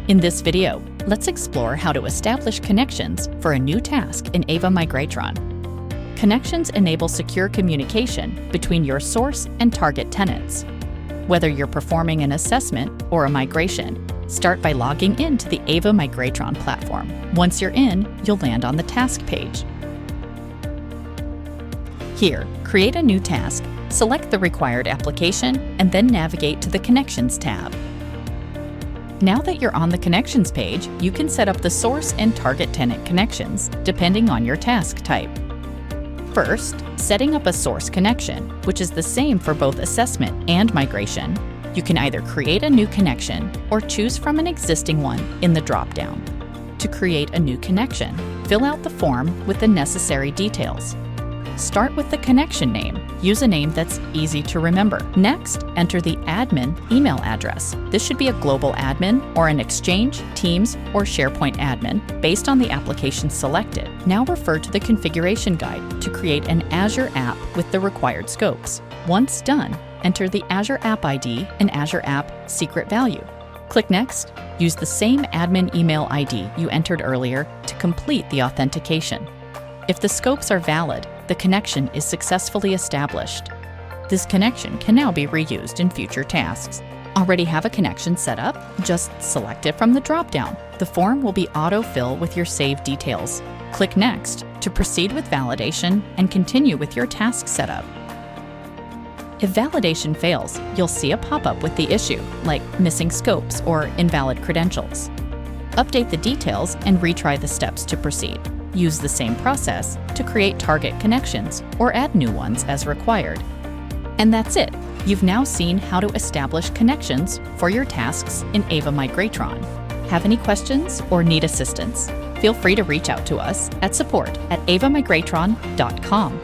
In this video, let's explore how to establish connections for a new task in AVAMIGRATRON. Connections enable secure communication between your source and target tenants. Whether you're performing an assessment or a migration, start by logging into the AVAMIGRATRON platform. Once you're in, you'll land on the task page. Here, create a new task, select the required application, and then navigate to the Connections tab. Now that you're on the Connections page, you can set up the source and target tenant connections, depending on your task type. First, setting up a source connection, which is the same for both assessment and migration. You can either create a new connection or choose from an existing one in the drop-down. To create a new connection, fill out the form with the necessary details. Start with the connection name. Use a name that's easy to remember. Next, enter the admin email address. This should be a global admin or an Exchange, Teams, or SharePoint admin based on the application selected. Now refer to the configuration guide to create an Azure App with the required scopes. Once done, enter the Azure App ID and Azure App secret value. Click Next. Use the same admin email ID you entered earlier to complete the authentication. If the scopes are valid, the connection is successfully established. This connection can now be reused in future tasks. Already have a connection set up? Just select it from the drop-down. The form will be auto-fill with your saved details. Click Next to proceed with validation and continue with your task setup. If validation fails, you'll see a pop-up with the issue, like missing scopes or invalid credentials. Update the details and retry the steps to proceed. Use the same process to create target connections or add new ones as required. And that's it. You've now seen how to establish connections for your tasks in AVAMIGRATRON. Have any questions or need assistance? Feel free to reach out to us at support@avamigratron.com.